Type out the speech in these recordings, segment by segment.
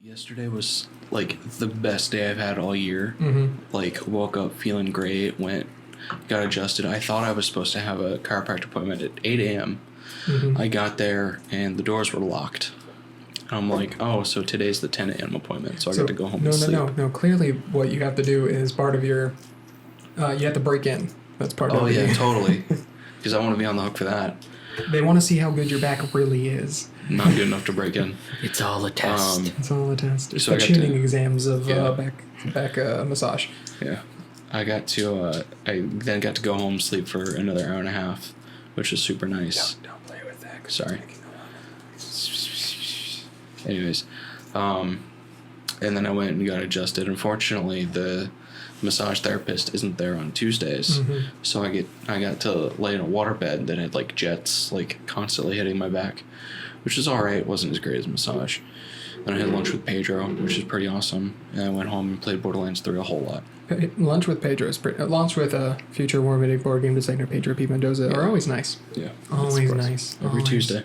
Yesterday was like the best day I've had all year. Like woke up feeling great, got adjusted. I thought I was supposed to have a chiropractic appointment at 8 a.m. I got there and the doors were locked. I'm like, oh, so today's the 10 a.m. appointment, so I got to go home and sleep. No. Clearly what you have to do is part of your, you have to break in. That's part of it. Oh, yeah, totally. Because I want to be on the hook for that. They want to see how good your back really is. Not good enough to break in. It's all a test. It's all a test. It's so the tuning exams of back massage. Yeah. I then got to go home and sleep for another hour and a half, which was super nice. Don't play with that. Sorry. Anyways, and then I went and got adjusted. Unfortunately, the massage therapist isn't there on Tuesdays, so I got to lay in a waterbed that had like jets like constantly hitting my back, which is all right. It wasn't as great as massage. Then I had lunch with Pedro, which is pretty awesome, and I went home and played Borderlands 3 a whole lot. Lunch with Pedro is lunch with a future War Mythic board game designer Pedro P. Mendoza are always nice. Yeah, always nice. Every Tuesday.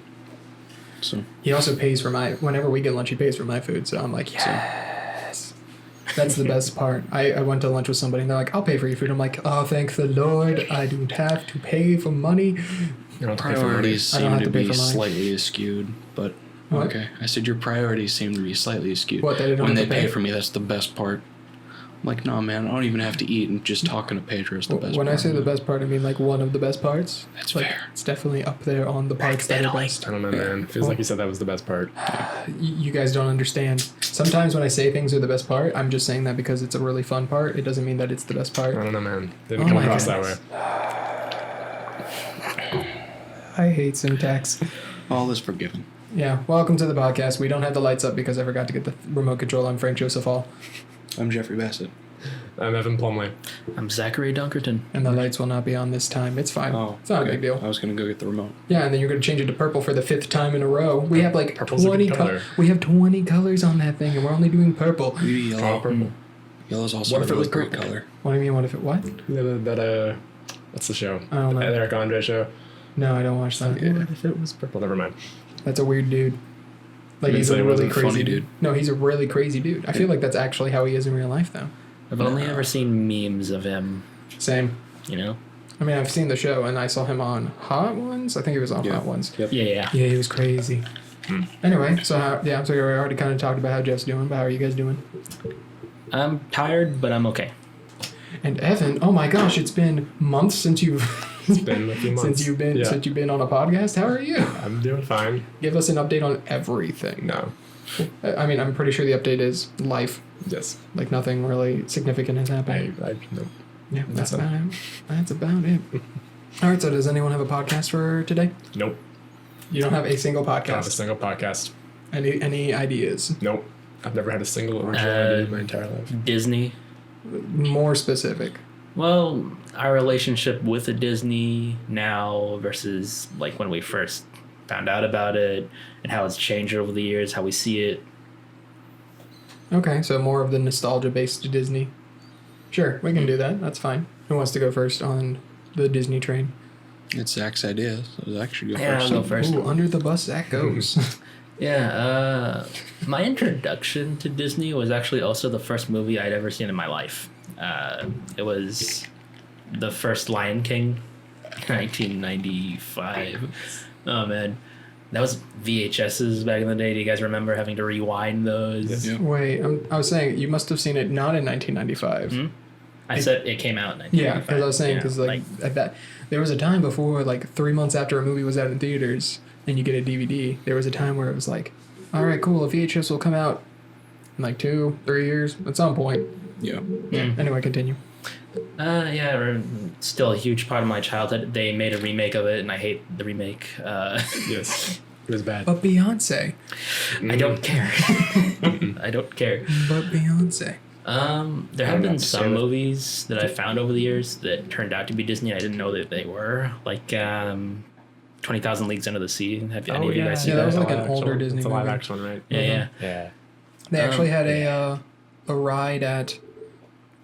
So he also pays for whenever we get lunch, he pays for my food. So I'm like, yes. That's the best part. I went to lunch with somebody and they're like, I'll pay for your food. I'm like, oh, thank the Lord. I don't have to pay for money. Your priorities seem to be slightly askewed, but what? Okay. I said your priorities seem to be slightly askewed. What, when they pay for me, that's the best part. I'm like, no, man, I don't even have to eat, and just talking to Pedro is the best part. When I say the best part, I mean like one of the best parts. That's like, fair. It's definitely up there on the parts that are best. I don't know, man. Feels like you said that was the best part. You guys don't understand. Sometimes when I say things are the best part, I'm just saying that because it's a really fun part. It doesn't mean that it's the best part. I don't know, man. Didn't come across that way. I hate syntax. All is forgiven. Yeah, welcome to the podcast. We don't have the lights up because I forgot to get the remote control. I'm Frank Joseph Hall. I'm Jeffrey Bassett. I'm Evan Plumley. I'm Zachary Dunkerton. And the lights will not be on this time. It's fine. Oh, it's not a big deal. I was going to go get the remote. Yeah, and then you're going to change it to purple for the 5th time in a row. We have like Purple's 20 colors. We have 20 colors on that thing, and we're only doing purple. Maybe yellow. Purple. Yellow's also a really great color. What do you mean? What if it what? What's the show? I don't know. The Eric Andre show. No, I don't watch that. What if it was purple? Never mind. That's a weird dude. Like he's a really crazy dude. No, he's a really crazy dude. I feel like that's actually how he is in real life, though. I've only ever seen memes of him. Same. You know? I mean, I've seen the show, and I saw him on Hot Ones. I think he was on Hot Ones. Yep. Yeah. Yeah, he was crazy. Anyway, so we already kind of talked about how Jeff's doing, but how are you guys doing? I'm tired, but I'm okay. And Evan, oh my gosh, it's been months since you've... It's been a few months. since you've been on a podcast. How are you? I'm doing fine. Give us an update on everything. No. I mean, I'm pretty sure the update is life. Yes. Like nothing really significant has happened. No. Yeah, that's about it. That's about it. All right, so does anyone have a podcast for today? Nope. You don't have a single podcast? I don't have a single podcast. Any ideas? Nope. I've never had a single original idea in my entire life. Disney. More specific. Well, our relationship with the Disney now versus like when we first found out about it and how it's changed over the years, how we see it. Okay, so more of the nostalgia-based Disney. Sure, we can do that. That's fine. Who wants to go first on the Disney train? It's Zach's idea, so Zach should go Yeah, first. I'll go first. Ooh, under the bus Zach goes. My introduction to Disney was actually also the first movie I'd ever seen in my life. It was the first Lion King, 1995. Oh man, that was VHSs back in the day. Do you guys remember having to rewind those? Yes. Yeah. Wait, I was saying you must have seen it not in 1995. I said it came out in 1995. Yeah, because I was saying because at that there was a time before, like 3 months after a movie was out in theaters and you get a DVD. There was a time where it was like, all right, cool, a VHS will come out in like 2-3 years at some point. Yeah. Anyway, continue. Still a huge part of my childhood. They made a remake of it, and I hate the remake. Yes. It was bad. But Beyonce. I don't care. I don't care. But Beyonce. There have been some movies that I found over the years that turned out to be Disney. I didn't know that they were. Like 20,000 Leagues Under the Sea. Have any of you guys seen that that? was like an older Disney movie. It's a live movie. action one, right? Yeah. They actually had a ride at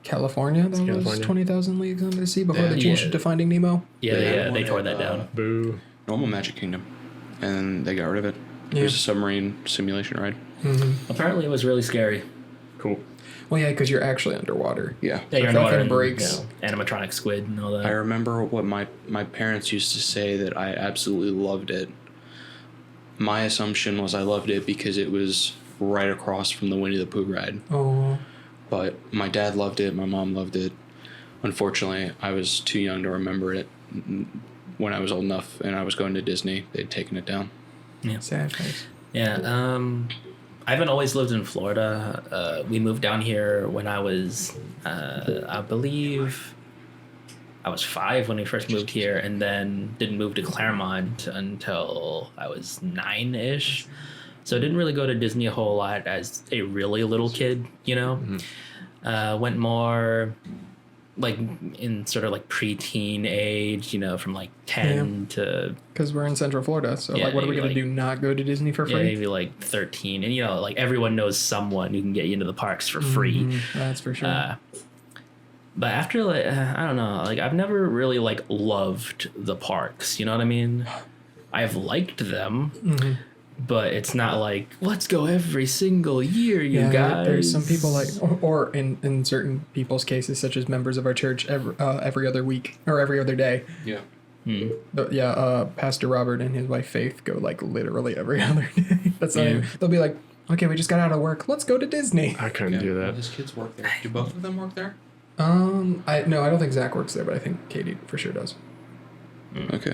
California that was 20,000 Leagues Under the Sea before they changed it to Finding Nemo. Yeah, they tore that down. Boo. Normal Magic Kingdom, and they got rid of it, It was a submarine simulation ride. Apparently, it was really scary. Cool. Well, yeah, because you're actually underwater. Yeah. Yeah, you're If underwater nothing and, breaks. animatronic squid and all that. I remember what my parents used to say that I absolutely loved it. My assumption was I loved it because it was right across from the Winnie the Pooh ride. Oh. But my dad loved it. My mom loved it. Unfortunately, I was too young to remember it. When I was old enough and I was going to Disney, they'd taken it down. Yeah. Sad face. Yeah. I haven't always lived in Florida. We moved down here when I was, I believe, I was 5 when we first moved here, and then didn't move to Claremont until I was 9-ish. So I didn't really go to Disney a whole lot as a really little kid, you know. Went more like in sort of like preteen age, you know, from like 10 to Because we're in Central Florida, so Yeah, like, what are we maybe gonna do? Not go to Disney for yeah, free? maybe like 13, and you know, like everyone knows someone who can get you into the parks for free. That's for sure. But after like I don't know, like I've never really like loved the parks. You know what I mean? I've liked them, but it's not like let's go every single year, you guys. There's some people like, or in certain people's cases, such as members of our church, every other week or every other day. Yeah. Pastor Robert and his wife Faith go like literally every other day. That's not even, they'll be like, okay, we just got out of work, let's go to Disney. I couldn't do that. Does kids work there? Do both of them work there? I don't think Zach works there, but I think Katie for sure does. Okay.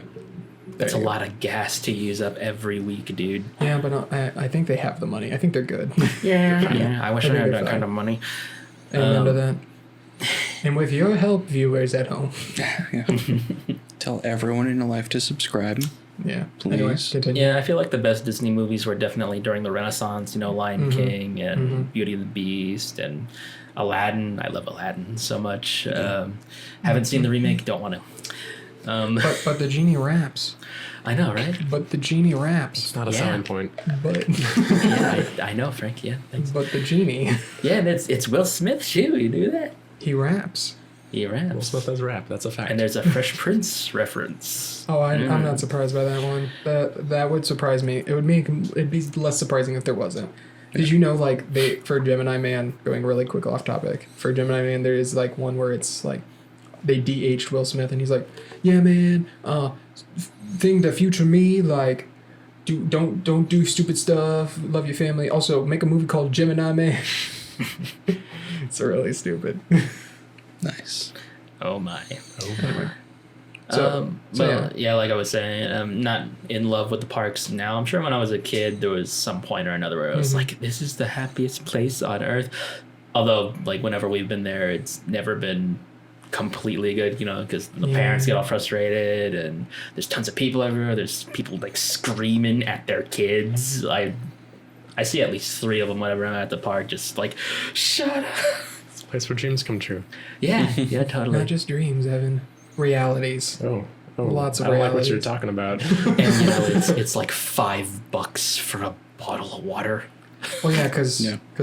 That's a lot of gas to use up every week, dude. Yeah, but I think they have the money. I think they're good. Yeah. I wish I think had they're that kind fine. of money. Amen to that. And with your help, viewers at home. Yeah. Tell everyone in your life to subscribe. Yeah. Please. Anyway, continue. Yeah, I feel like the best Disney movies were definitely during the Renaissance. You know, Lion King and Beauty and the Beast and Aladdin. I love Aladdin so much. Haven't seen the remake. Don't want to. But the genie raps. I know, right? But the genie raps. It's not a Yeah. selling point. But Yeah, I know, Frank. Yeah, thanks. but the genie, Yeah, and it's Will Smith too. You knew that? he raps. He raps. Will Smith does rap. That's a fact. And there's a Fresh Prince reference. Oh, I'm not surprised by that one. That would surprise me. It'd be less surprising if there wasn't. Did you know, like, for Gemini Man, going really quick off topic, for Gemini Man, there is like one where it's like they de-aged Will Smith and he's like, yeah, man, thing the future me, like, don't do stupid stuff, love your family. Also, make a movie called Gemini Man. It's really stupid. Nice. Oh my. Anyway. So Yeah, like I was saying, I'm not in love with the parks now. I'm sure when I was a kid, there was some point or another where I was like, this is the happiest place on earth. Although, like, whenever we've been there, it's never been completely good, you know, because the parents get all frustrated and there's tons of people everywhere. There's people, like, screaming at their kids. I see at least 3 of them whenever I'm at the park, just like, shut up. It's a place where dreams come true. Yeah, yeah, totally. Not just dreams, Evan. Realities. Oh. Lots of I don't like what realities. you're talking about. And you know, it's like $5 for a bottle of water. Well, yeah, because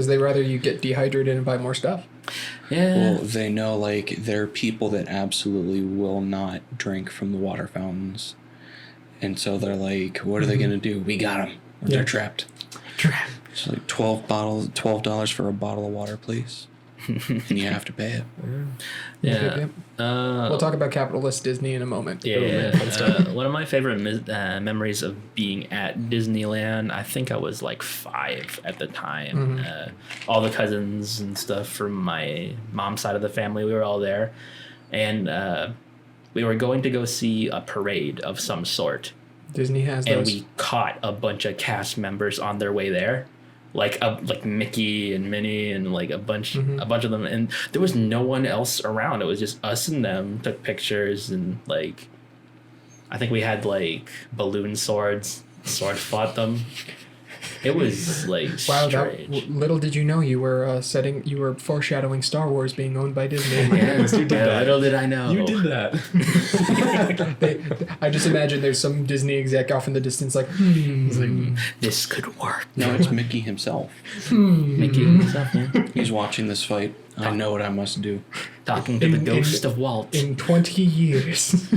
they rather you get dehydrated and buy more stuff. Yeah. Well, they know, like, there are people that absolutely will not drink from the water fountains. And so they're like, what are they going to do? We got them. They're trapped. It's like $12 for a bottle of water, please. And you have to pay it. Yeah. Yep. We'll talk about capitalist Disney in a moment. Yeah. One of my favorite memories of being at Disneyland, I think I was like 5 at the time. All the cousins and stuff from my mom's side of the family, we were all there. And we were going to go see a parade of some sort. Disney has And those. we caught a bunch of cast members on their way there. Like Mickey and Minnie and like a bunch of them, and there was no one else around. It was just us and them. Took pictures and like, I think we had like balloon swords. Sword fought them. It was like strange. Little did you know you were foreshadowing Star Wars being owned by Disney. Yes, you did that. Little did I know. You did that. I just imagine there's some Disney exec off in the distance like, This could work. No, it's Mickey himself. Mickey himself, yeah. He's watching this fight. I know what I must do. Talking to the ghost of Walt. in 20 years.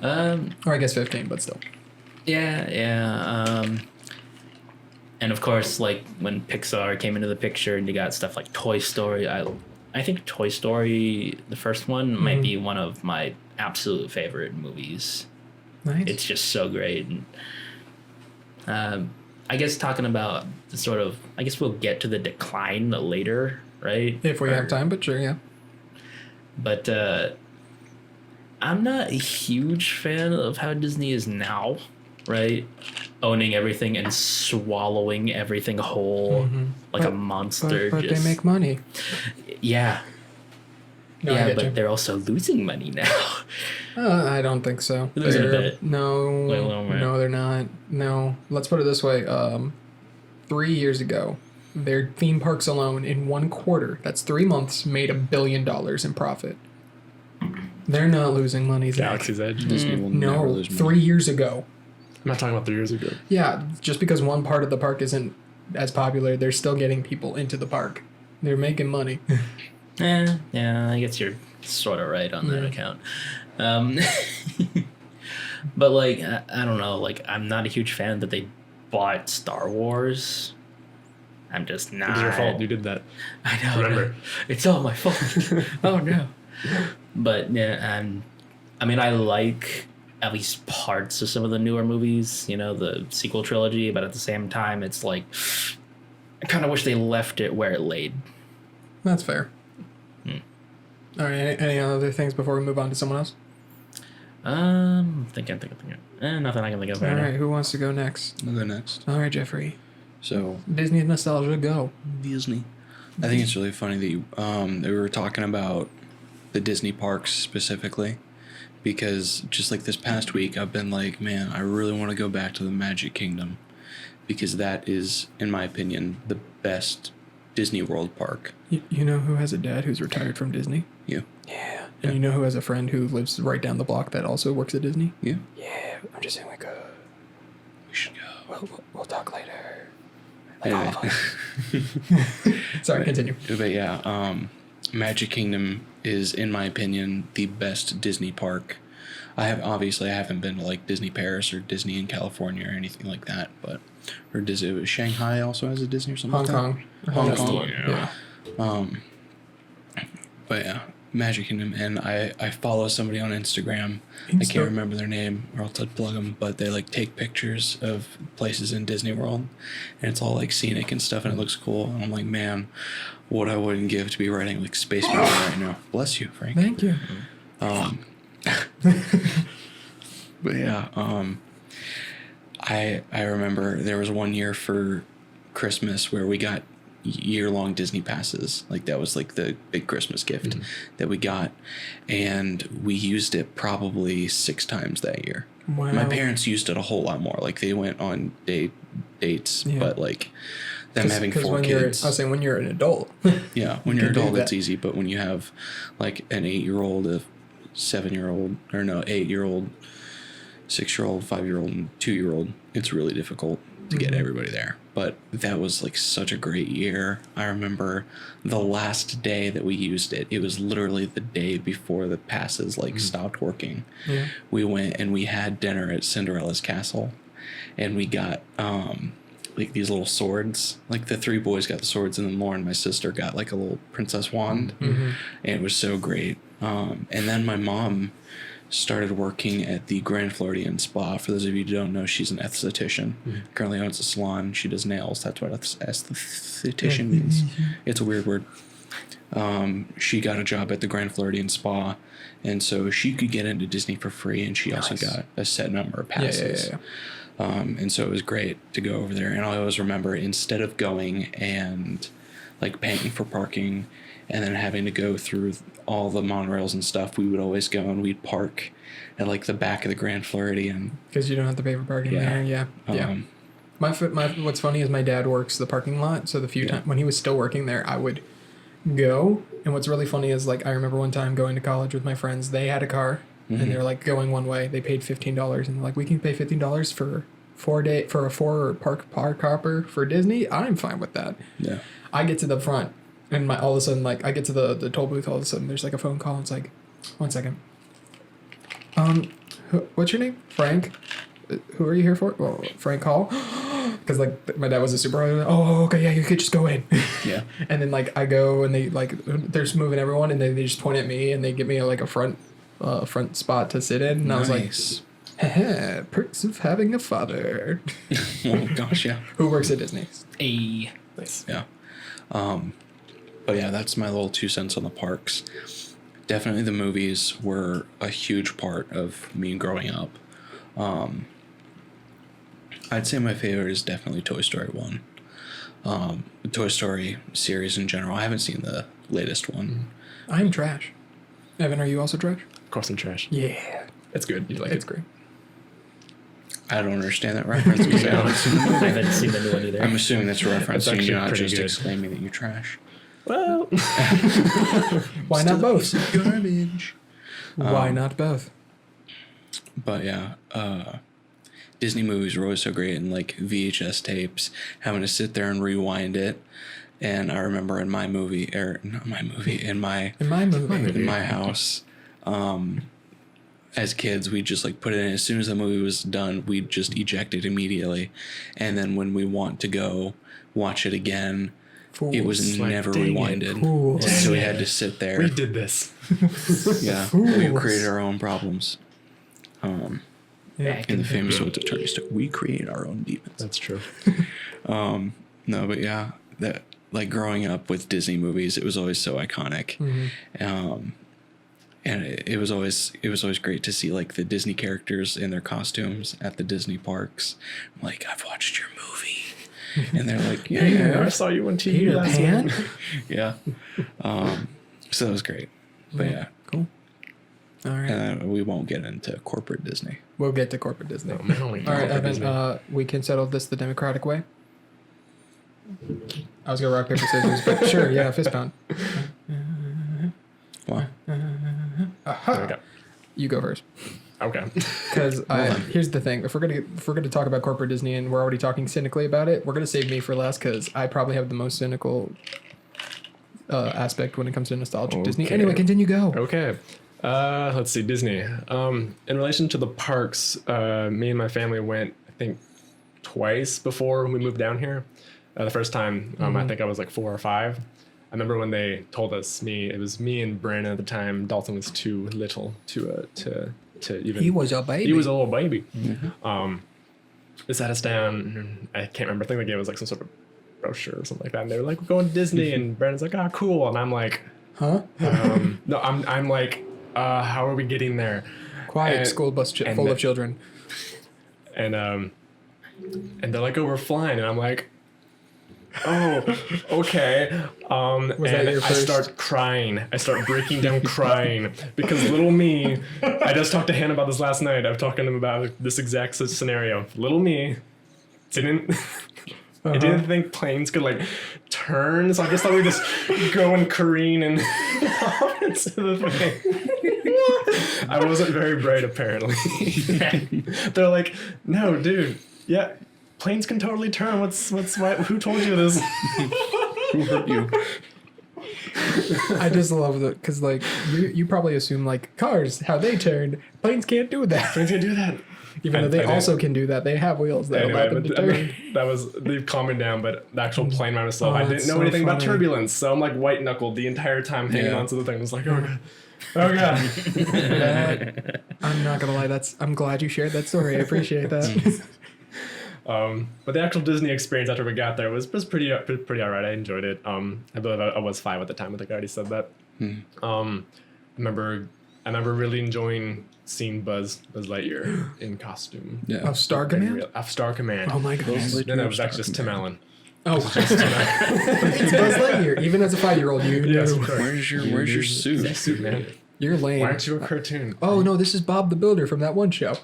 Or I guess 15, but still. Yeah. And of course, like when Pixar came into the picture, and you got stuff like Toy Story. I think Toy Story, the first one, might be one of my absolute favorite movies. Nice. It's just so great. And I guess talking about the sort of, I guess we'll get to the decline later, right? If we have time, but sure, yeah. But I'm not a huge fan of how Disney is now, right? Owning everything and swallowing everything whole like a monster. But they make money. Yeah. No, I yeah, get but you. they're also losing money now. I don't think so. They're losing a bit. No, Wait, a little bit. no, they're not. No, let's put it this way. 3 years ago, their theme parks alone in 1 quarter, that's 3 months, made $1 billion in profit. They're not losing money, Zach. Galaxy's Edge. Disney will never No, lose money. 3 years ago. I'm not talking about 3 years ago. Yeah, just because one part of the park isn't as popular, they're still getting people into the park. They're making money. Yeah, I guess you're sort of right on that account. But like, I don't know. Like, I'm not a huge fan that they bought Star Wars. I'm just not. It's your fault. You did that. I know. Remember. It's all my fault. Oh no. But yeah, I mean, I like at least parts of some of the newer movies. You know, the sequel trilogy. But at the same time, it's like I kind of wish they left it where it laid. That's fair. All right, any other things before we move on to someone else? Thinking. Nothing I can think of All right right, who wants to go next? I'll go next. All right, Jeffrey. So Disney nostalgia, go. Disney. I think it's really funny that you, that we were talking about the Disney parks specifically, because just like this past week, I've been like, man, I really want to go back to the Magic Kingdom, because that is, in my opinion, the best Disney World park. You know who has a dad who's retired from Disney? You. Yeah. And you know who has a friend who lives right down the block that also works at Disney? You. Yeah. I'm just saying we could. We should go. We'll talk later. Anyway. Sorry, continue. But yeah, Magic Kingdom is, in my opinion, the best Disney park. I haven't been to like Disney Paris or Disney in California or anything like that, but or Disney Shanghai also has a Disney or something. Hong Hong Kong. Kong. Yeah. But yeah, Magic Kingdom, and I follow somebody on Instagram. I can't remember their name, or else I'd plug them. But they like take pictures of places in Disney World, and it's all like scenic and stuff, and it looks cool. And I'm like, man, what I wouldn't give to be writing like Space Mountain right now. Bless you, Frank. Thank you. But yeah, I remember there was one year for Christmas where we got year-long Disney passes. Like that was like the big Christmas gift that we got, and we used it probably 6 times that year. Wow. My parents used it a whole lot more. Like they went on dates, but like them having 4 kids. I was saying when you're an adult. Yeah, when you're an can do adult, it's that. easy. But when you have like an 8-year-old, a 7-year-old, or no, 8-year-old, 6-year-old, 5-year-old, and 2-year-old, it's really difficult to get everybody there. But that was like such a great year. I remember the last day that we used it. It was literally the day before the passes like stopped working. Yeah. We went and we had dinner at Cinderella's castle, and we got like these little swords. Like the 3 boys got the swords, and then Lauren, my sister, got like a little princess wand, and it was so great. And then my mom started working at the Grand Floridian Spa. For those of you who don't know, she's an esthetician. Currently owns a salon. She does nails. That's what esthetician means. It's a weird word. She got a job at the Grand Floridian Spa, and so she could get into Disney for free, and she also got a set number of passes. Yeah. And so it was great to go over there. And I always remember, instead of going and like paying for parking and then having to go through all the monorails and stuff, we would always go and we'd park at like the back of the Grand Floridian. Because you don't have to pay for parking there. Yeah. My what's funny is my dad works the parking lot, so the few times when he was still working there, I would go. And what's really funny is like I remember one time going to college with my friends. They had a car and they're like going one way. They paid $15 and they're like, we can pay $15 for 4 park hopper for Disney. I'm fine with that. Yeah. I get to the front and all of a sudden like I get to the toll booth. All of a sudden there's like a phone call. It's like, 1 second. What's your name? Frank. who are you here for? Well, Frank Hall. Because like my dad was a supervisor. Oh, okay, yeah, you could just go in. Yeah. And then like I go and they like they're just moving everyone and they just point at me and they give me like a front spot to sit in and I was like, haha, perks of having a father. Oh gosh, yeah. Who works at Disney. A. Nice. Yeah. But yeah, that's my little 2 cents on the parks. Definitely the movies were a huge part of me growing up. I'd say my favorite is definitely Toy Story 1. The Toy Story series in general. I haven't seen the latest one. I'm trash. Evan, are you also trash? Of course I'm trash. Yeah. It's good. You like It's it? great. I don't understand that reference. Because I haven't seen the new one either. I'm assuming that's referencing actually you, not pretty just good. exclaiming that you're trash. Well, Why not both? Garbage. Why not both? But yeah, Disney movies were always so great, and like VHS tapes, having to sit there and rewind it. And I remember in my movie, or not my movie, in my house, as kids, we just like put it in. As soon as the movie was done, we'd just eject it immediately. And then when we want to go watch it again, it was Like, never dang it. rewinded. Fools. So we had to sit there. we did this. Yeah, Fools. we created our own problems. Yeah. In the famous Swift Attorney story, we create our own demons. That's true. No, but yeah, that like growing up with Disney movies, it was always so iconic. And it was always great to see like the Disney characters in their costumes at the Disney parks. I'm like, I've watched your movie, and they're like, yeah, I saw you on TV Peter last Pan? night. yeah. So that was great. But yeah, Cool. All right. we won't get into corporate Disney. We'll get to corporate Disney. Oh, man, only All right, corporate Evan, Disney. we can settle this the democratic way. I was going to rock, paper, scissors, but sure, yeah, fist pound. Wow. There we go. You go first. Okay. Because here's the thing: if we're gonna talk about corporate Disney, and we're already talking cynically about it, we're gonna save me for last because I probably have the most cynical aspect when it comes to nostalgic Disney. Okay. Anyway, continue. Go. Okay. Let's see, Disney. In relation to the parks, me and my family went, I think, twice before we moved down here. The first time, I think I was like 4 or 5. I remember when they told us, it was me and Brandon at the time. Dalton was too little to even. He was a baby. He was a little baby. They sat us down. I can't remember. I think they gave us like some sort of brochure or something like that. And they were like, "We're going to Disney," and Brandon's like, "Ah, cool." And I'm like, Huh? "No, I'm like, how are we getting there?" Quiet And- school bus and full the- of children. And they're like, "Oh, we're flying," and I'm like, "Oh, okay." that And your I first- start crying. I start breaking down crying because little me. I just talked to Hannah about this last night. I've talked to him about this exact scenario. Little me didn't. I didn't think planes could like turn, so I just thought we'd just go and careen and into the thing. I wasn't very bright, apparently. They're like, "No, dude, yeah, planes can totally turn. Who told you this?" Who hurt you? I just love that because like you probably assume like cars how they turn. Planes can't do that. Planes can do that. Even though they I did. also can do that. They have wheels that allow them to turn. that was they've calmed me down, but the actual plane by myself, Oh, I didn't that's know so anything about funny. turbulence, so I'm like white knuckled the entire time hanging Yeah. onto the thing. I was like, oh god. I'm not gonna lie. I'm glad you shared that story. I appreciate that. But the actual Disney experience after we got there was pretty alright. I enjoyed it. I believe I was 5 at the time. I think I already said that. I remember really enjoying seeing Buzz Lightyear in costume. Yeah. Of Star Command. Of Star Command. Oh my goodness. No, that's just Tim Allen. Oh, it's Buzz Lightyear. Even as a 5-year-old, you Yes, knew. of course. Where's your suit? Suit, man. You're lame. Why aren't you a cartoon? Oh no, this is Bob the Builder from that one show,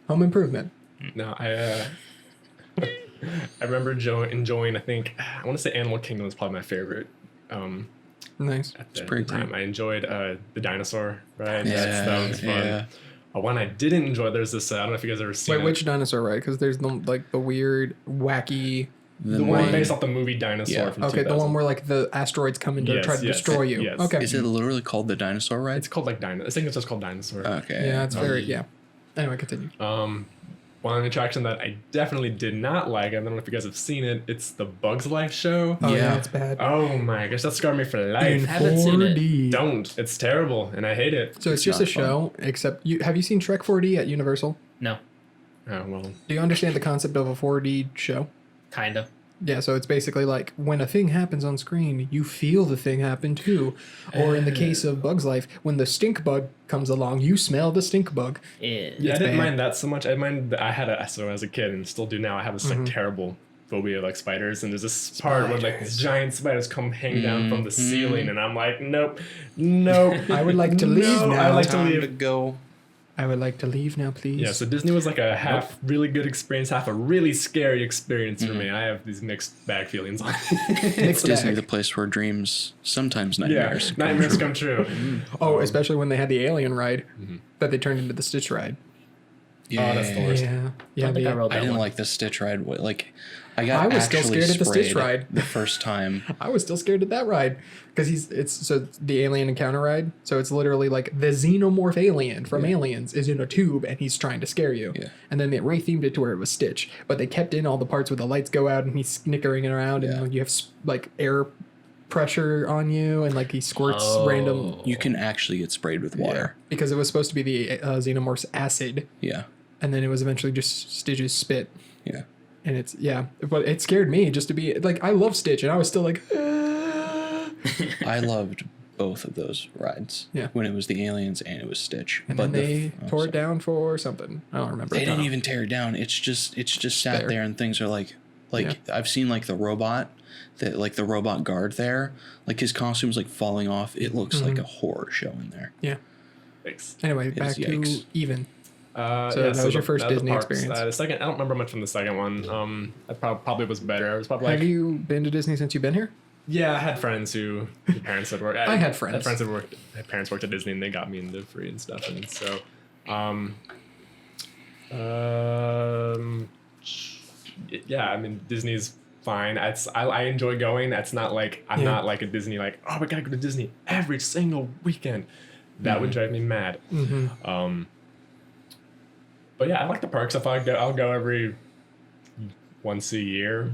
Home Improvement. No, I remember enjoying. I think I want to say Animal Kingdom was probably my favorite. Nice. At the pretty time, great. I enjoyed the dinosaur ride. Yeah, that was fun. yeah. One I didn't enjoy. There's this. I don't know if you guys ever seen Wait, it. which dinosaur ride? Because there's the weird, wacky. The one based off the movie Dinosaur Yeah. from Okay, 2000. the one where like the asteroids come in to Yes, try to yes, destroy you. yes. Okay. Is it literally called the dinosaur ride? It's called like Dino. I think it's just called Dinosaur. Okay. Yeah, it's very yeah. Anyway, continue. one attraction that I definitely did not like. I don't know if you guys have seen it. It's the Bugs Life show. Oh yeah, Yeah. it's bad. Oh my gosh, that scarred me for life. In haven't seen it. 4D. Don't. It's terrible, and I hate it. So it's just a not fun. show, except have you seen Shrek 4D at Universal? No, Oh well. Do you understand the concept of a 4D show? kind of. Yeah, so it's basically like when a thing happens on screen, you feel the thing happen too. Or in the case of Bug's Life, when the stink bug comes along, you smell the stink bug. Yeah, I It's didn't bad. mind that so much. I had so as a kid and still do now. I have this like terrible phobia of like spiders, and there's this part where like these giant spiders come hang down from the ceiling, and I'm like, nope. I would like to leave No, now. I like to Time leave. to go. I would like to leave now, please. Yeah, so Disney was like a half really good experience, half a really scary experience for me. I have these mixed bag feelings on it. Mixed Disney, bag. the place where dreams, sometimes Yeah, nightmares. come nightmares true. come true. Oh, especially when they had the alien ride that they turned into the Stitch ride. Yeah, Oh, that's the worst. Yeah, I think I rode I that didn't one. like the Stitch ride. Like, I got I was still actually scared at the Stitch sprayed ride. the first time. I was still scared at that ride because it's the alien encounter ride. So it's literally like the xenomorph alien from Aliens is in a tube and he's trying to scare you. Yeah. And then they rethemed it to where it was Stitch, but they kept in all the parts where the lights go out and he's snickering around Yeah. and you have like air pressure on you and like he squirts random. You can actually get sprayed with water. Because it was supposed to be the xenomorph's acid, Yeah. and then it was eventually just Stitch's spit. Yeah. And it's but it scared me just to be like I love Stitch and I was still like. I loved both of those rides. Yeah. When it was the aliens and it was Stitch. And but then they tore it down for something. I don't remember. They I didn't don't even tear it down. It's just sat there. there and things are like I've seen like the robot the robot guard there, like his costume's like falling off. It looks like a horror show in there. Yeah. Thanks. Anyway, back to yikes. even. So that was your first the Disney parks. experience. The second, I don't remember much from the second one. I probably was better. I was probably like, Have you been to Disney since you've been here? yeah, I had friends who their parents had worked. I had friends. Had parents worked at Disney, and they got me into free and stuff. And so, yeah, I mean, Disney's fine. I enjoy going. That's not like I'm not like a Disney like, oh, we gotta go to Disney every single weekend. That would drive me mad. But yeah, I like the parks. If I'll go every once a year.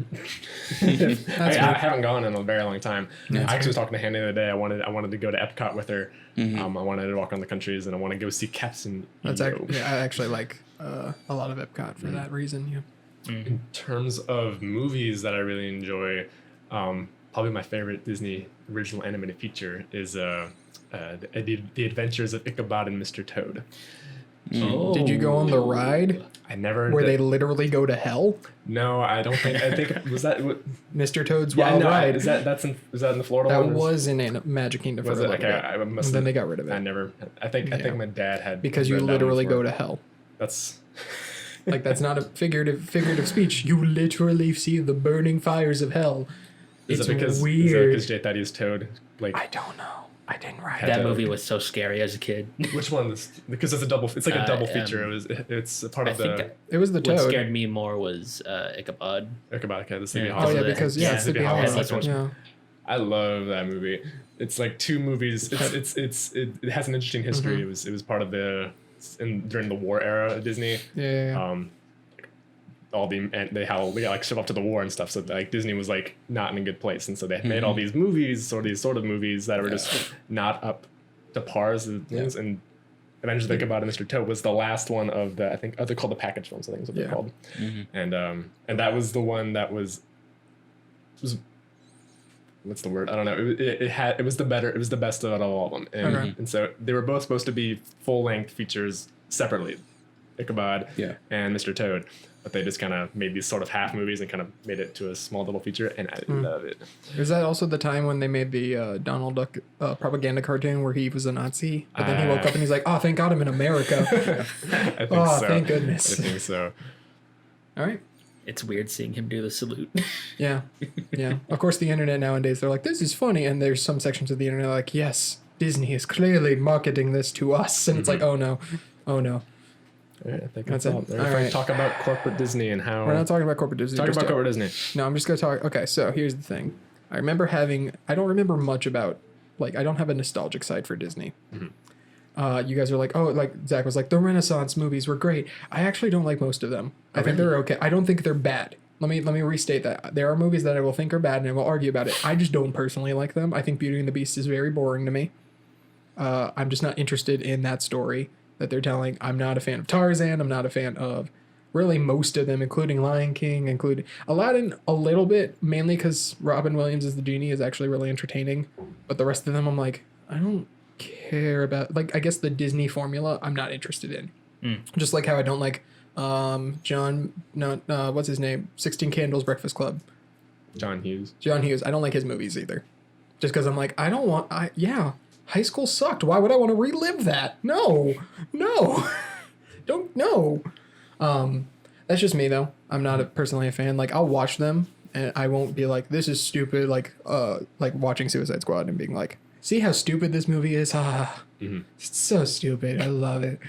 I haven't gone in a very long time. I actually was talking to Hannah the other day. I wanted to go to Epcot with her. I wanted to walk around the countries, and I want to go see Captain That's EO. actually, I actually like a lot of Epcot for that reason. Yeah. In terms of movies that I really enjoy, probably my favorite Disney original animated feature is the Adventures of Ichabod and Mr. Toad. Oh. Did you go on the ride I never where did- they literally go to hell? No, I don't think. I think was that. Mr. Toad's Yeah, Wild no, Ride. is that in the Florida That one? was in Magic Kingdom for Was a it? little Okay, bit. I must. And then they got rid of I it never. I think my dad had because you read that one literally before. go to hell. That's. Like that's not a figurative speech. You literally see the burning fires of hell. Is It's it because weird. because J Thaddeus Toad like I don't know. I didn't ride Had That to- movie was so scary as a kid. which one? Because it's a double. It's like a double Um, feature. It's a part I of think the It was the what Toad. scared me more was Ichabod. Ichabod, okay, the Sleepy Yeah. Hollow. Oh yeah, of the- because yeah, Sleepy Sleepy Hollow. Hollow, that's one. Yeah. I love that movie. It's like two movies. It has an interesting history. Mm-hmm. It was part of during the war era of Disney. Yeah. They got like shipped off to the war and stuff. So like Disney was like not in a good place, and so they made all these movies or these sort of movies that were just not up to pars and things. And Adventures of Ichabod and Mr. Toad was the last one of the they're called the package films. I think is what they're called. And that was the one that was what's the word? I don't know. It was the best of all of them. And, Okay. and so they were both supposed to be full length features separately, Ichabod and Mr. Toad. But they just kind of made these sort of half movies and kind of made it to a small little feature, and I love it. Was that also the time when they made the Donald Duck propaganda cartoon where he was a Nazi? But then he woke up and he's like, "Oh, thank God I'm in America." I think Oh, so. thank goodness. I think so. All right. It's weird seeing him do the salute. Yeah. Yeah. Of course, the internet nowadays, they're like, this is funny. And there's some sections of the internet like, yes, Disney is clearly marketing this to us. And it's like, oh no. Oh no. All right, I think That's that's it. all. We're All going to right. talk about corporate Disney and how. We're not talking about corporate Disney. talk just about yet. corporate Disney. No, I'm just going to talk. Okay, so here's the thing. I don't remember much about, like, I don't have a nostalgic side for Disney. You guys are like, oh, like Zach was like, the Renaissance movies were great. I actually don't like most of them. I think they're okay. I don't think they're bad. Let me restate that. There are movies that I will think are bad and I will argue about it. I just don't personally like them. I think Beauty and the Beast is very boring to me. I'm just not interested in that story that they're telling. I'm not a fan of Tarzan. I'm not a fan of really most of them, including Lion King, including Aladdin a little bit, mainly because Robin Williams as the genie is actually really entertaining. But the rest of them, I'm like, I don't care about. Like, I guess the Disney formula, I'm not interested in. Just like how I don't like what's his name? 16 Candles Breakfast Club. John Hughes. I don't like his movies either. Just because I'm like, high school sucked. Why would I want to relive that? No. Don't know. That's just me though. I'm not personally a fan. Like, I'll watch them and I won't be like, this is stupid. Like watching Suicide Squad and being like, see how stupid this movie is. It's so stupid. I love it.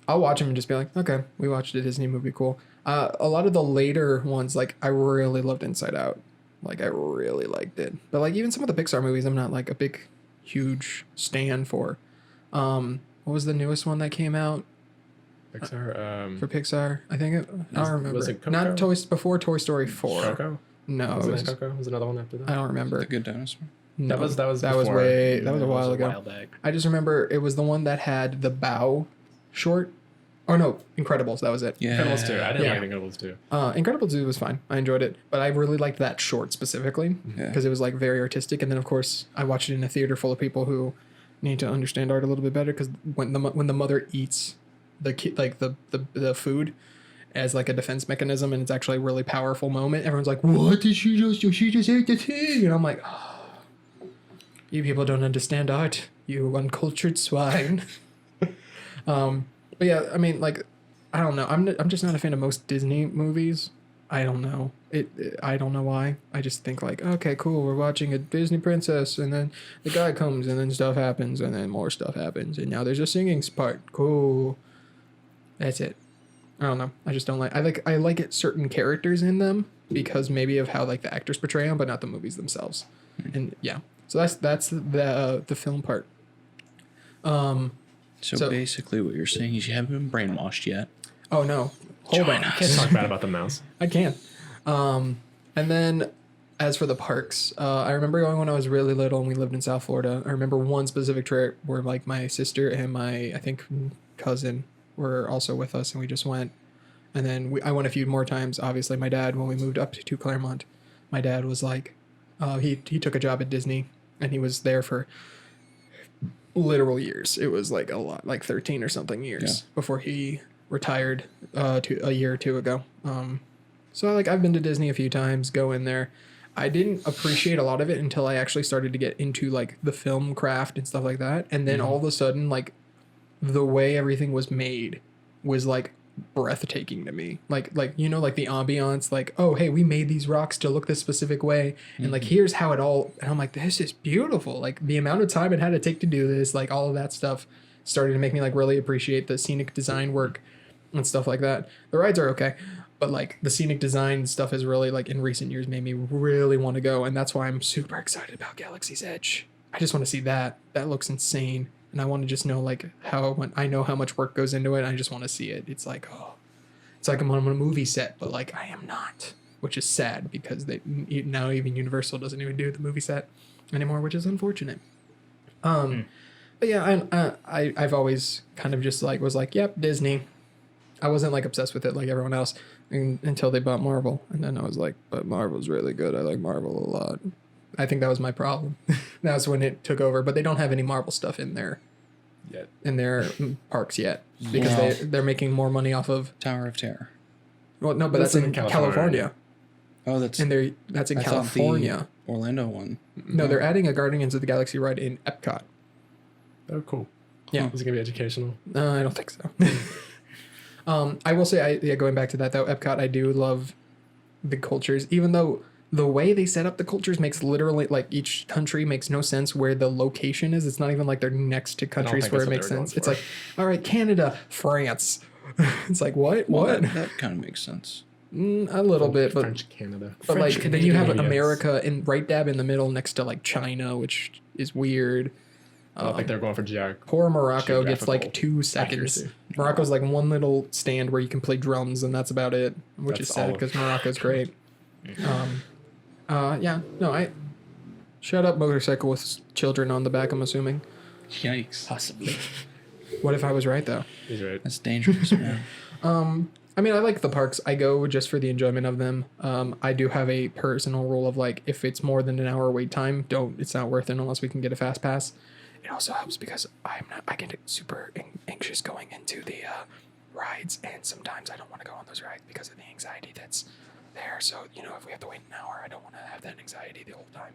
I'll watch them and just be like, okay, we watched a Disney movie, cool. A lot of the later ones, like, I really loved Inside Out. Like, I really liked it. But, like, even some of the Pixar movies, I'm not, like, a big, huge stan for. What was the newest one that came out? Pixar? For Pixar? I think I don't remember. Was it Coco? Not before Toy Story 4. Coco? No. Was it Coco? Was another one after that? I don't remember. The Good Dinosaur. No, That was that was before. a while ago. back. I just remember it was the one that had the Bow short. Oh no, Incredibles. That was it. Yeah. Incredibles 2. I didn't Yeah. like Incredibles 2. Incredibles 2 was fine. I enjoyed it, but I really liked that short specifically Yeah. because it was like very artistic. And then of course I watched it in a theater full of people who need to understand art a little bit better because when the mother eats the kid, like the food as like a defense mechanism, and it's actually a really powerful moment. Everyone's like, "What did she just do? She just ate the thing," and I'm like, oh, "You people don't understand art, you uncultured swine." But yeah, I mean, like, I don't know. I'm just not a fan of most Disney movies. I don't know. I don't know why. I just think like, okay, cool. We're watching a Disney princess, and then the guy comes, and then stuff happens, and then more stuff happens, and now there's a singing part. Cool. That's it. I don't know. I just don't like. I like it certain characters in them because maybe of how like the actors portray them, but not the movies themselves. And yeah, so that's the film part. So basically, what you're saying is you haven't been brainwashed yet. Oh no, hold on. Can't talk bad about the mouse. I can. And then as for the parks, I remember going when I was really little and we lived in South Florida. I remember one specific trip where like my sister and my, I think, cousin were also with us and we just went. And then I went a few more times. Obviously, my dad, when we moved up to Claremont, my dad was like, he took a job at Disney and he was there for literal years. It was like a lot, like 13 or something years before he retired a year or two ago. So like I've been to Disney a few times, go in there. I didn't appreciate a lot of it until I actually started to get into like the film craft and stuff like that. And then all of a sudden, like the way everything was made was like breathtaking to me. Like you know, like the ambiance, like, oh hey, we made these rocks to look this specific way, and like here's how it all, and I'm like, this is beautiful. Like the amount of time it had to take to do this, like all of that stuff started to make me like really appreciate the scenic design work and stuff like that. The rides are okay, but like the scenic design stuff has really like in recent years made me really want to go, and that's why I'm super excited about Galaxy's Edge. I just want to see that. That looks insane. And I want to just know like I know how much work goes into it. And I just want to see it. It's like, oh, it's like I'm on a movie set, but like I am not, which is sad because now even Universal doesn't even do the movie set anymore, which is unfortunate. But yeah, I've always kind of just like was like, yep, Disney. I wasn't like obsessed with it like everyone else until they bought Marvel, and then I was like, but Marvel's really good. I like Marvel a lot. I think that was my problem. That's when it took over. But they don't have any Marvel stuff in their parks yet because they're making more money off of Tower of Terror. Well, no, but that's in California. Oh, that's in California. The Orlando one. No, they're adding a Guardians of the Galaxy ride in Epcot. Oh, cool. Yeah. Is it gonna be educational? No, I don't think so. I will say, going back to that though, Epcot, I do love the cultures, even though the way they set up the cultures makes literally like each country makes no sense where the location is. It's not even like they're next to countries where it makes sense. It's like, all right, Canada, France. It's like, what? Well, what? That kind of makes sense. A little bit, but French Canada. But French like then you have Canadians. America in right dab in the middle next to like China, which is weird. I don't think they're going for Poor Morocco gets like geographical 2 seconds. accuracy. Morocco's like one little stand where you can play drums, and that's about it, which That's is sad all. because Morocco's great. Yeah, no, I shut up motorcycle with children on the back, I'm assuming. Yikes. Possibly. What if I was right though? He's right. That's dangerous, man. I mean, I like the parks. I go just for the enjoyment of them. I do have a personal rule of like, if it's more than an hour wait time, it's not worth it unless we can get a fast pass. It also helps because I get super anxious going into the rides, and sometimes I don't want to go on those rides because of the anxiety that's there. So, if we have to wait an hour, I don't want to have that anxiety the whole time.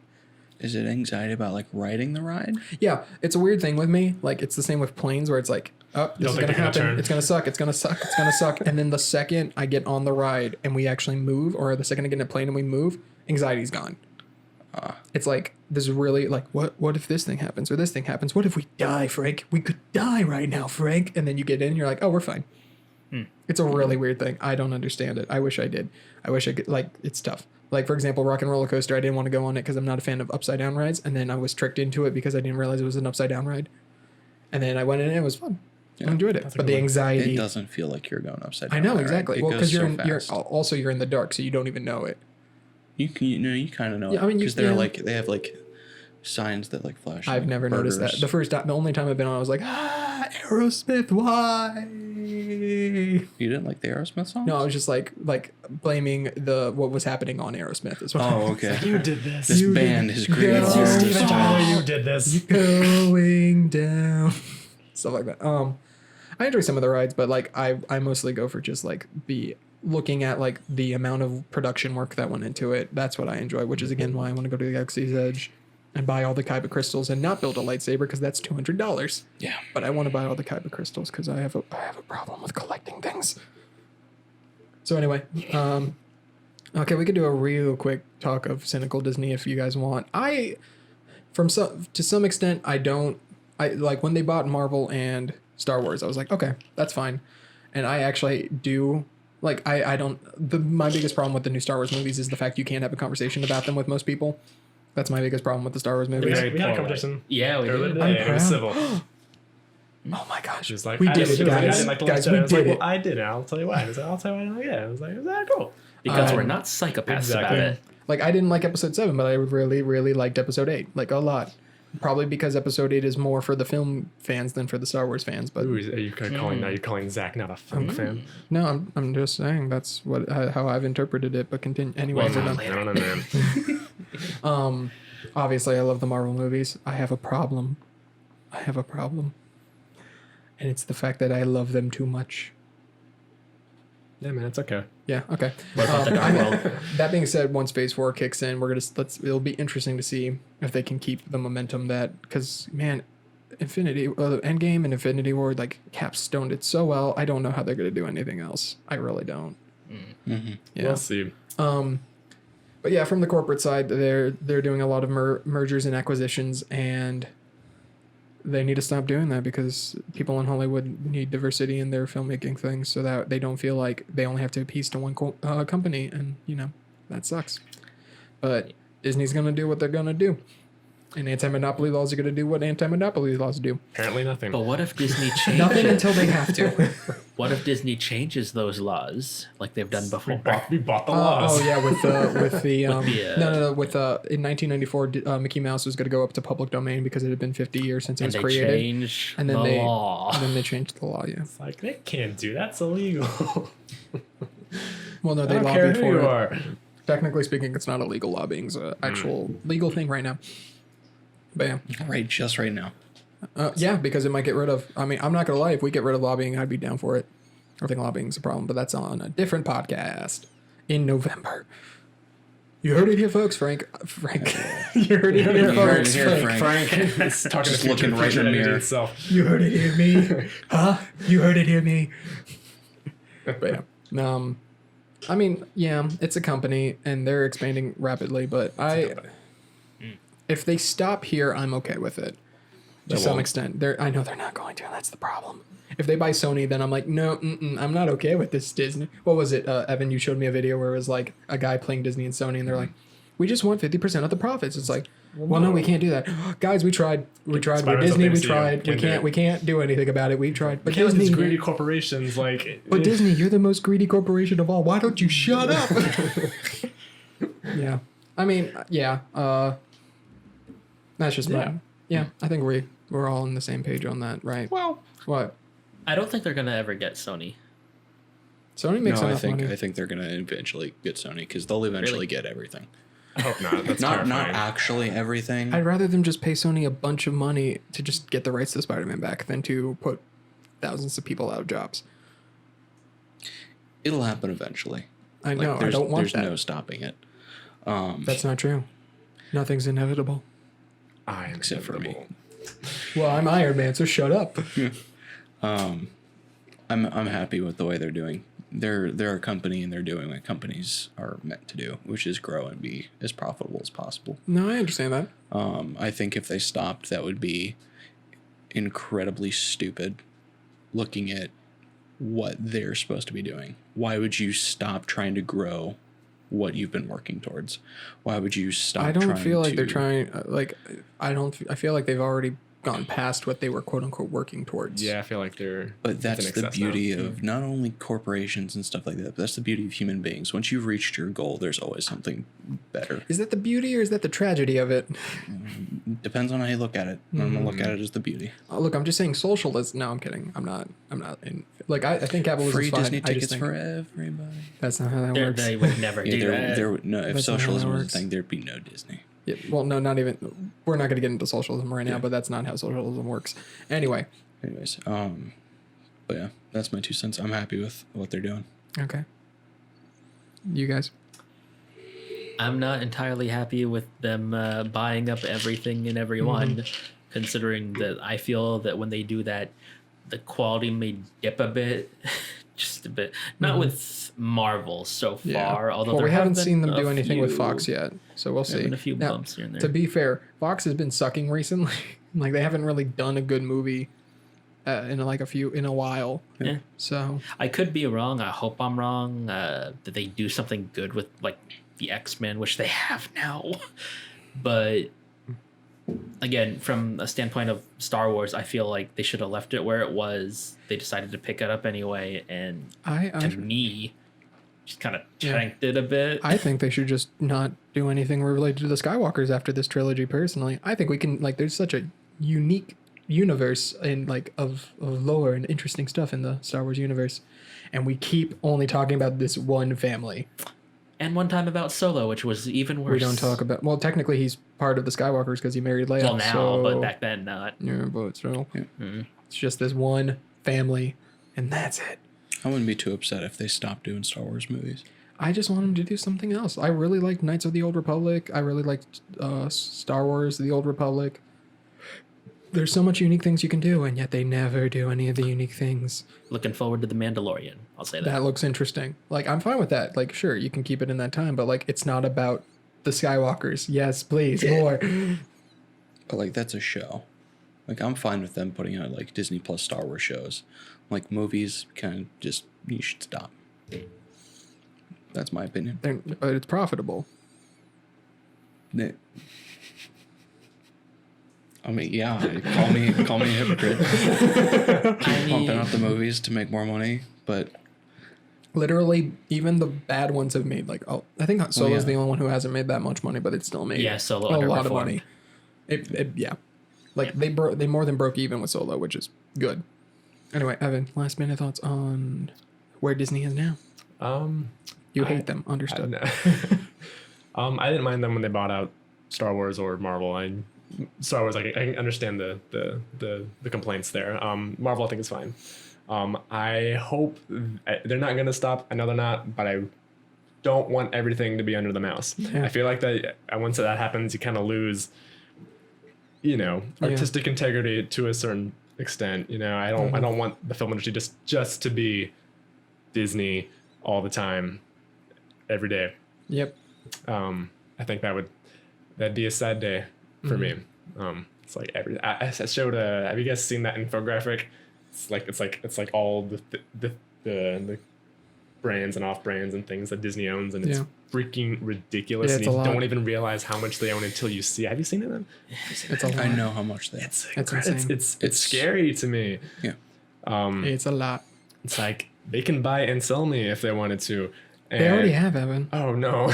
Is it anxiety about like riding the ride? Yeah, it's a weird thing with me. Like, it's the same with planes where it's like, oh, this is going to happen. It's going to suck. It's going to suck. It's going to suck. And then the second I get on the ride and we actually move, or the second I get in a plane and we move, anxiety's gone. It's like, this is really like, what if this thing happens or this thing happens? What if we die, Frank? We could die right now, Frank. And then you get in and you're like, oh, we're fine. It's a really weird thing. I don't understand it. I wish I did. I wish I could, like, it's tough. Like, for example, Rock and Roller Coaster, I didn't want to go on it because I'm not a fan of upside down rides. And then I was tricked into it because I didn't realize it was an upside down ride. And then I went in and it was fun. I enjoyed it. But the anxiety. It doesn't feel like you're going upside down. I know, right? exactly. It Well, because goes you're in the dark, so you don't even know it. You kind of know. Yeah, I mean, because they're like, they have like signs that like flash. I've like never noticed that. burgers. The only time I've been on, I was like, Aerosmith, why? You didn't like the Aerosmith song? No, I was just like blaming what was happening on Aerosmith as well. Oh, okay. You did this. This band has created go. this Steven Tyler, song. you did this. Going down, stuff like that. I enjoy some of the rides, but like I mostly go for just like looking at like the amount of production work that went into it. That's what I enjoy, which is again why I want to go to the Galaxy's Edge and buy all the Kyber crystals and not build a lightsaber because that's $200. Yeah. But I want to buy all the Kyber crystals because I have a problem with collecting things. So anyway, okay, we could do a real quick talk of cynical Disney if you guys want. To some extent, I like when they bought Marvel and Star Wars, I was like, okay, that's fine. And I actually do, like, my biggest problem with the new Star Wars movies is the fact you can't have a conversation about them with most people. That's my biggest problem with the Star Wars movies. We had a competition. Yeah, we Earlier did. today. It was proud. civil. Oh my gosh. She was like, we I did didn't- it, she was like, I guys. didn't like the Guys, last we I was did like, it. well, I did it. I'll tell you why. I was like, I'll tell you why I didn't like it. I was like, is that cool? Because we're not psychopaths Exactly. about it. Like, I didn't like episode 7, but I really, really liked episode 8. Like, a lot. Probably because episode 8 is more for the film fans than for the Star Wars fans. But Ooh, are you calling now? You're calling Zach not a film fan? no, I'm just saying that's how I've interpreted it. But continue. Anyway, Well, we're not done. later. I don't know, man. Obviously, I love the Marvel movies. I have a problem. And it's the fact that I love them too much. Yeah, man, it's okay. Yeah, okay. What about the Dark World? That being said, once Phase 4 kicks in, it'll be interesting to see if they can keep the momentum because, man, Endgame and Infinity War, like, capstoned it so well. I don't know how they're going to do anything else. I really don't. Mm-hmm. Yeah. We'll see. But yeah, from the corporate side, they're doing a lot of mergers and acquisitions, and they need to stop doing that because people in Hollywood need diversity in their filmmaking things so that they don't feel like they only have to appease to one company, and that sucks. But Disney's gonna do what they're gonna do, and anti-monopoly laws are gonna do what anti-monopoly laws do. Apparently nothing. But what if Disney changes? Nothing until they have to. What if Disney changes those laws like they've done before? We bought the laws. Oh yeah, with the the, with in 1994, Mickey Mouse was going to go up to public domain because it had been 50 years since it And was they created, change and then the law. and then they changed the law. Yeah. It's like, they can't do that's illegal. Well, no, I they don't care lobbied who you for it. are. Technically speaking, it's not illegal lobbying; it's an actual legal thing right now. But yeah, Right, just right now. yeah, because it might get rid of. I mean, I'm not gonna lie. If we get rid of lobbying, I'd be down for it. I think lobbying's a problem, but that's on a different podcast in November. You heard it here, folks. Frank. You heard it here, You heard folks. it here, Frank. Frank. It's talking Just to looking right in the mirror. Itself. You heard it here, me. Huh? You heard it here, me. But yeah. I mean, yeah, it's a company and they're expanding rapidly, but if they stop here, I'm okay with it. To some extent. I know they're not going to, and that's the problem. If they buy Sony, then I'm like, no, I'm not okay with this Disney. What was it, Evan? You showed me a video where it was like a guy playing Disney and Sony, and they're like, We just want 50% of the profits. It's like, well, no, we can't do that. Guys, we tried. We're Spider-Man's Disney. up We there, tried. so you We can't do anything about it. We tried. But Because these Disney, greedy corporations, like. but Disney, you're the most greedy corporation of all. Why don't you shut up? Yeah. I mean, yeah. That's just my. Yeah, I think we're all on the same page on that, right? Well, What? I don't think they're gonna ever get Sony. Sony makes no, enough money. I think they're gonna eventually get Sony because they'll eventually Really? get everything. I hope not. That's Not terrifying. actually everything. I'd rather them just pay Sony a bunch of money to just get the rights to Spider-Man back than to put thousands of people out of jobs. It'll happen eventually. I know. I There's, don't want there's that. no stopping it. That's not true. Nothing's inevitable. I am Except for me. inevitable. Well, I'm Iron Man, so shut up. I'm happy with the way they're doing. They're a company and they're doing what companies are meant to do, which is grow and be as profitable as possible. No, I understand that. I think if they stopped, that would be incredibly stupid. Looking at what they're supposed to be doing, why would you stop trying to grow what you've been working towards? Why would you stop? I don't feel like to- they're trying. I feel like they've already gone past what they were quote unquote working towards. Yeah, I feel like they're. But that's in the excess now. beauty of not only corporations and stuff like that, but that's the beauty of human beings. Once you've reached your goal, there's always something better. Is that the beauty or is that the tragedy of it? Depends on how you look at it. I'm gonna look at it as the beauty. Oh, look, I'm just saying socialism. No, I'm kidding. I'm not. Like I think capitalism Free is fine. Disney I just tickets think for everybody. that's not how that works. They would never Yeah, do that. there would no. If That's not how socialism that was a works. thing, there'd be no Disney. Yeah, well, no, not even. We're not going to get into socialism right now, but that's not how socialism works. Anyway, Anyways, but yeah, that's my 2 cents. I'm happy with what they're doing. okay. You guys? I'm not entirely happy with them buying up everything and everyone, considering that I feel that when they do that, the quality may dip a bit, just a bit. Not with Marvel so far, although well, there we have haven't been seen them a do anything with few- Fox yet, so we'll there have see. been a few Now, bumps here and there. to be fair, Fox has been sucking recently. Like they haven't really done a good movie in a while. Yeah. So I could be wrong. I hope I'm wrong. That they do something good with like the X-Men, which they have now. But again, from a standpoint of Star Wars, I feel like they should have left it where it was. They decided to pick it up anyway, and to me, just kind of tanked it a bit. I think they should just not do anything related to the Skywalkers after this trilogy. Personally, I think we can there's such a unique universe and of lore and interesting stuff in the Star Wars universe, and we keep only talking about this one family. And one time about Solo, which was even worse. We don't talk about. Well, technically, he's part of the Skywalkers because he married Leia. Well, now, so, but back then, not. yeah, but still, Mhm. it's just this one family, and that's it. I wouldn't be too upset if they stopped doing Star Wars movies. I just want him to do something else. I really liked Knights of the Old Republic. I really liked Star Wars: The Old Republic. There's so much unique things you can do, and yet they never do any of the unique things. Looking forward to The Mandalorian. I'll say that. That looks interesting. I'm fine with that. Sure, you can keep it in that time, but it's not about the Skywalkers. Yes, please, more. But that's a show. I'm fine with them putting out Disney Plus Star Wars shows. Movies, kind of just you should stop. That's my opinion. But it's profitable. I mean, yeah, call me a hypocrite. Keep pumping out the movies to make more money, but Literally, even the bad ones have made I think Solo's yeah. the only one who hasn't made that much money, but it still made Yeah, Solo a lot of underperformed. money. They more than broke even with Solo, which is good. Anyway, Evan, last minute thoughts on where Disney is now. You hate them, understood. I didn't mind them when they bought out Star Wars or Marvel. Star Wars, I can understand the complaints there. Marvel, I think is fine. I hope they're not gonna stop. I know they're not, but I don't want everything to be under the mouse. Yeah. I feel like that once that happens, you kind of lose, artistic integrity to a certain extent. I don't want the film industry just to be Disney all the time, every day. Yep. I think that'd be a sad day for me. It's like I showed have you guys seen that infographic? It's like all the brands and off brands and things that Disney owns, and it's Yeah. freaking ridiculous. Yeah, and it's you a don't lot. even realize how much they own until you see. Have you seen it then? It's a lot. I know how much they. It's insane. it's scary to me. Yeah. It's a lot. It's like they can buy and sell me if they wanted to. And, They already have, Evan. Oh no.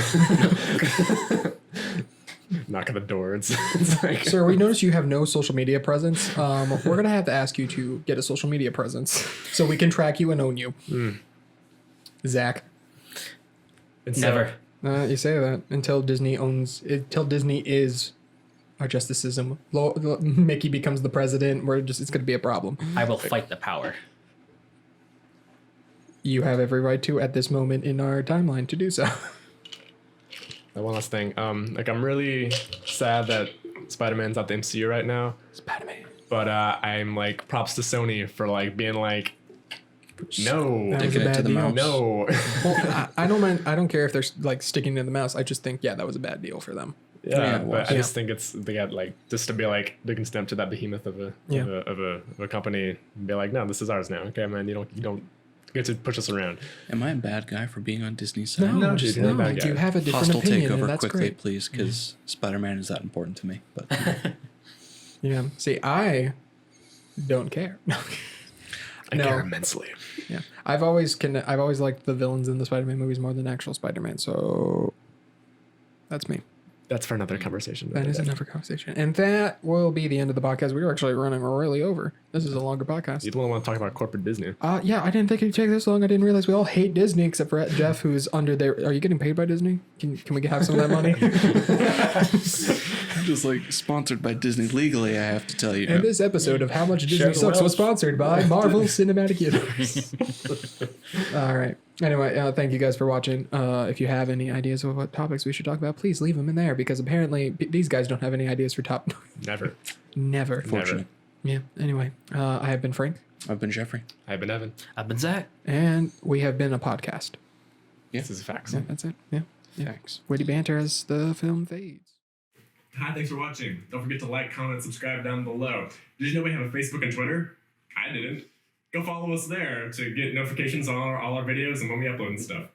Knock on the door. It's like, Sir, we noticed you have no social media presence. We're going to have to ask you to get a social media presence so we can track you and own you. Zach, and so- Never. you say that until Disney is our justice system. Mickey becomes the president. It's going to be a problem. I will fight the power. You have every right to at this moment in our timeline to do so. One last thing. Like I'm really sad that Spider-Man's not the MCU right now. Spider-Man. But I'm like props to Sony for like being like, no, That was a Taking it to bad the deal. mouse. no. Well, I don't mind. I don't care if they're like sticking to the mouse. I just think, that was a bad deal for them. Yeah, Yeah, it but was. I just think they got like just to be like they can step to that behemoth of a company and be like, no, this is ours now. Okay, man, you don't get to push us around. Am I a bad guy for being on Disney's side? No, dude, you're not a bad guy. You have a different Hostile opinion, and takeover that's quickly, great. please, because Spider-Man is that important to me. But Yeah. See, I don't care. I No. care immensely. Yeah, I've always liked the villains in the Spider-Man movies more than actual Spider-Man. So that's me. That's for another conversation. That is another conversation, and that will be the end of the podcast. We were actually running really over. This is a longer podcast. You don't want to talk about corporate Disney. Yeah, I didn't think it'd take this long. I didn't realize we all hate Disney except for Jeff, who's under there. Are you getting paid by Disney? Can we have some of that money? just like sponsored by Disney legally, I have to tell you. And this episode of How Much Share Disney the Sucks was wealth. sponsored by Marvel Cinematic Universe. All right. Anyway, thank you guys for watching. If you have any ideas of what topics we should talk about, please leave them in there because apparently these guys don't have any ideas for top. Never. Never. Fortunate. Yeah. Anyway, I have been Frank, I've been Jeffrey. I've been Evan. I've been Zach. and we have been a podcast. This is facts. Yeah, that's it. Yeah. Thanks. Witty banter as the film fades. Hi, thanks for watching. Don't forget to like, comment, subscribe down below. Did you know we have a Facebook and Twitter? I didn't. Go follow us there to get notifications on all our videos and when we upload and stuff.